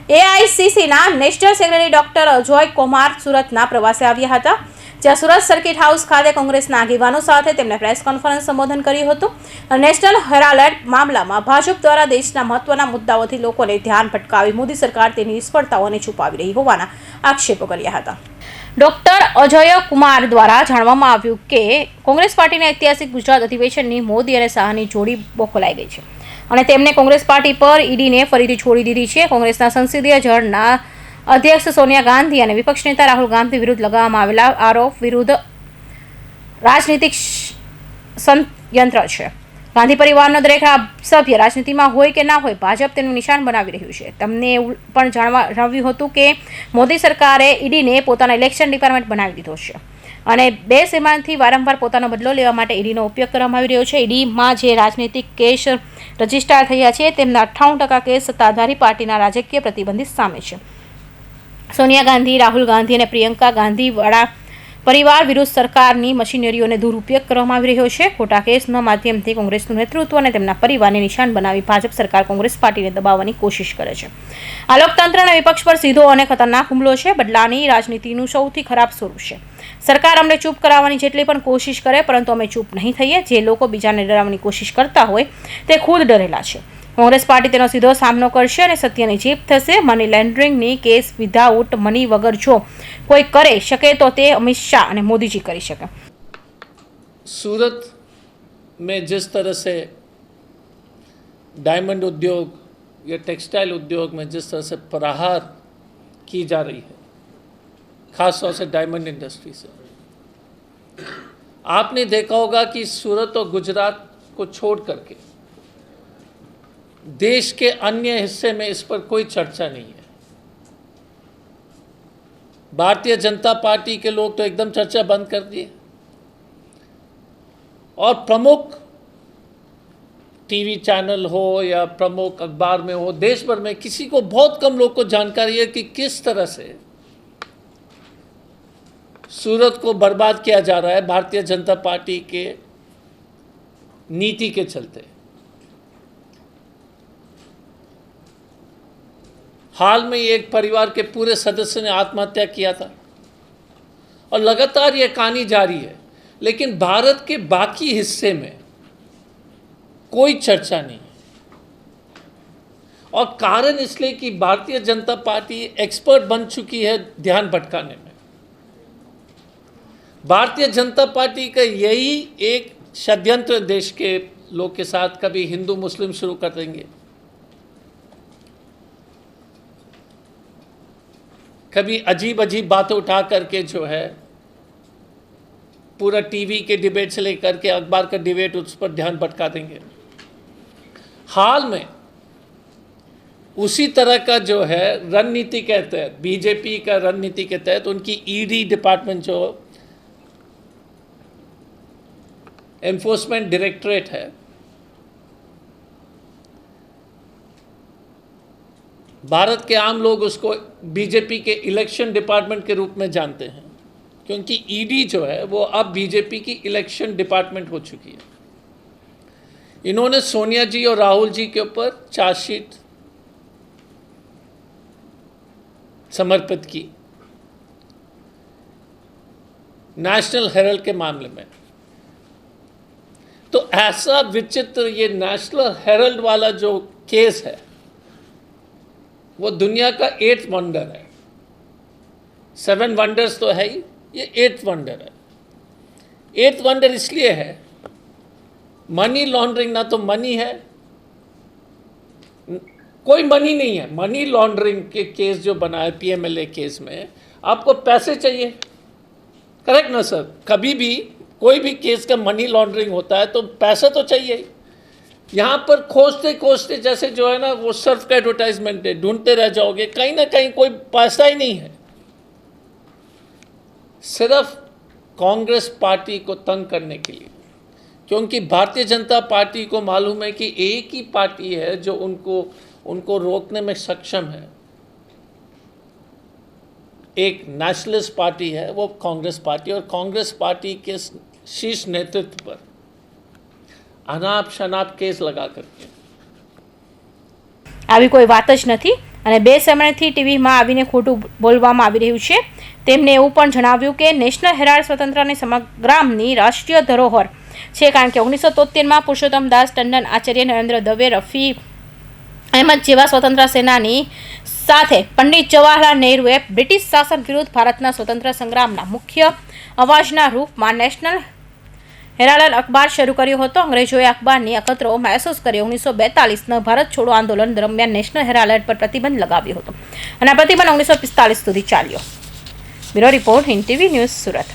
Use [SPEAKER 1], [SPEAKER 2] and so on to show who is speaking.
[SPEAKER 1] એઆઈસીસીના national secretary doctor Ajoy Kumar સુરતના પ્રવાસે આવ્યા હતા, જ્યાં સુરત સર્કિટ હાઉસ ખાતે કોંગ્રેસના આગેવાનો સાથે તેમણે પ્રેસ કોન્ફરન્સ સંબોધન કર્યું હતું. નેશનલ હેરાલ્ડ મામલામાં ભાજપ દ્વારા દેશના મહત્વના મુદ્દાઓથી લોકોને ધ્યાન ભટકાવી મોદી સરકાર તેની નિષ્ફળતાઓને છુપાવી રહી હોવાના આક્ષેપો કર્યા હતા. ડોક્ટર અજય કુમાર દ્વારા જાણવામાં આવ્યું કે કોંગ્રેસ પાર્ટીના ઐતિહાસિક ગુજરાત અધિવેશનની મોદી અને શાહની જોડી બોખલાઈ ગઈ છે અને તેમને કોંગ્રેસ પાર્ટી પર ઈડીને ફરીથી છોડી દીધી છે. કોંગ્રેસના સંસદીય જળના અધ્યક્ષ સોનિયા ગાંધી અને વિપક્ષ નેતા રાહુલ ગાંધી વિરુદ્ધ લગાવવામાં આવેલા આરોપ વિરુદ્ધ રાજનીતિક ષડયંત્ર છે. ગાંધી પરિવારનો દરેક સભ્ય રાજનીતિમાં હોય કે ના હોય ભાજપ તેનું નિશાન બનાવી રહ્યું છે. તેમને એવું પણ જણાવ્યું હતું કે મોદી સરકારે ઈડીને પોતાના ઇલેક્શન ડિપાર્ટમેન્ટ બનાવી દીધો છે અને 2 સેમાનથી વારંવાર પોતાનો બદલો લેવા માટે ઈડીનો ઉપયોગ કરવામાં આવી રહ્યો છે. ઈડીમાં જે રાજનીતિક કેસ રજીસ્ટર થયા છે તેમના 58% કેસ સત્તાધારી પાર્ટીના રાજકીય પ્રતિબંધિત સામે છે. સોનિયા ગાંધી, રાહુલ ગાંધી અને પ્રિયંકા ગાંધી વાળા પરિવાર વિરુદ્ધ સરકારની મશીનરીઓને દુરુપયોગ કરવામાં આવી રહ્યો છે. ખોટા કેસના માધ્યમથી કોંગ્રેસનું નેતૃત્વ અને તેમના પરિવારને નિશાન બનાવી ભાજપ સરકાર કોંગ્રેસ પાર્ટીને દબાવવાની કોશિશ કરે છે. આ લોકતંત્ર અને વિપક્ષ પર સીધો અને ખતરનાક હુમલો છે. બદલાની રાજનીતિનું સૌથી ખરાબ સ્વરૂપ છે. સરકાર અમને ચૂપ કરાવવાની જેટલી પણ કોશિશ કરે પરંતુ અમે ચૂપ નહીં થઈએ. જે લોકો બીજાને ડરાવવાની કોશિશ કરતા હોય તે ખુદ ડરેલા છે. કોંગ્રેસ પાર્ટી તેનો સીધો સામનો કરશે અને સત્યની જીત થશે. મની લોન્ડરિંગની કેસ વિધાઉટ મની વગર જો કોઈ કરે શકે તો તે અમિત શાહ અને મોદીજી કરી શકે.
[SPEAKER 2] सूरत में जिस तरह से डायमंड उद्योग या टेक्सटाइल उद्योग में जिस तरह से प्रहार की जा रही है, खास तौर से डायमंड इंडस्ट्री से, आपने देखा होगा कि सूरत और गुजरात को छोड़ करके देश के अन्य हिस्से में इस पर कोई चर्चा नहीं है. भारतीय जनता पार्टी के लोग तो एकदम चर्चा बंद कर दिए और प्रमुख टीवी चैनल हो या प्रमुख अखबार में हो, देश भर में किसी को, बहुत कम लोग को जानकारी है कि किस तरह से सूरत को बर्बाद किया जा रहा है भारतीय जनता पार्टी के नीति के चलते. हाल में एक परिवार के पूरे सदस्य ने आत्महत्या किया था और लगातार ये कहानी जारी है, लेकिन भारत के बाकी हिस्से में कोई चर्चा नहीं है. और कारण इसलिए कि भारतीय जनता पार्टी एक्सपर्ट बन चुकी है ध्यान भटकाने में. भारतीय जनता पार्टी का यही एक षड्यंत्र देश के लोग के साथ, कभी हिंदू मुस्लिम शुरू कर देंगे, कभी अजीब अजीब बातें उठा करके जो है पूरा टीवी के डिबेट से लेकर के अखबार का डिबेट उस पर ध्यान भटका देंगे. हाल में उसी तरह का जो है रणनीति के तहत, बीजेपी का रणनीति के तहत उनकी ईडी डिपार्टमेंट जो एनफोर्समेंट डायरेक्टरेट है, भारत के आम लोग उसको बीजेपी के इलेक्शन डिपार्टमेंट के रूप में जानते हैं, क्योंकि ईडी जो है वो अब बीजेपी की इलेक्शन डिपार्टमेंट हो चुकी है. इन्होंने सोनिया जी और राहुल जी के ऊपर चार्जशीट समर्पित की नेशनल हेरल्ड के मामले में. तो ऐसा विचित्र ये नेशनल हेरल्ड वाला जो केस है वो दुनिया का 8th वंडर है. 7 वंडर्स तो है ही, ये 8th वंडर है. 8th वंडर इसलिए है, मनी लॉन्ड्रिंग ना तो मनी है, कोई मनी नहीं है. मनी लॉन्ड्रिंग के केस जो बना है पीएमएलए केस में, आपको पैसे चाहिए, करेक्ट ना सर? कभी भी कोई भी केस का मनी लॉन्ड्रिंग होता है तो पैसा तो चाहिए. यहाँ पर खोजते खोजते जैसे जो है ना वो सर्फ का एडवर्टाइजमेंट है, ढूंढते रह जाओगे, कहीं ना कहीं कोई पैसा ही नहीं है. सिर्फ कांग्रेस पार्टी को तंग करने के लिए, क्योंकि भारतीय जनता पार्टी को मालूम है कि एक ही पार्टी है जो उनको रोकने में सक्षम है. एक नेशनलिस्ट पार्टी है वो कांग्रेस पार्टी, और कांग्रेस पार्टी के शीर्ष नेतृत्व पर अनाप शनाप केस लगा करके
[SPEAKER 1] આવી કોઈ વાત જ નથી. અને 2 સમયથી ટીવીમાં આવીને ખોટું બોલવામાં આવી રહ્યું છે. તેમણે એવું પણ જણાવ્યું કે નેશનલ હેરાલ્ડ સ્વતંત્ર અને સંગ્રામની રાષ્ટ્રીય ધરોહર છે, કારણ કે 1973માં પુરુષોત્તમ દાસ ટંડન, આચાર્ય નરેન્દ્ર દવે, રફી અહેમદ જેવા સ્વતંત્ર સેનાની સાથે પંડિત જવાહરલાલ નહેરુએ બ્રિટિશ શાસન વિરુદ્ધ ભારતના સ્વતંત્ર સંગ્રામના મુખ્ય અવાજના રૂપમાં નેશનલ હેરાલ્ડ અખબાર શરૂ કર્યો હતો. અંગ્રેજોએ અખબારની અખતરો મહેસૂસ કર્યો. 1942ના ભારત છોડો આંદોલન દરમિયાન નેશનલ હેરાલ્ડ પર પ્રતિબંધ લગાવ્યો હતો અને આ પ્રતિબંધ 1945 સુધી ચાલ્યો. Bureau report, Hind TV news, Surat.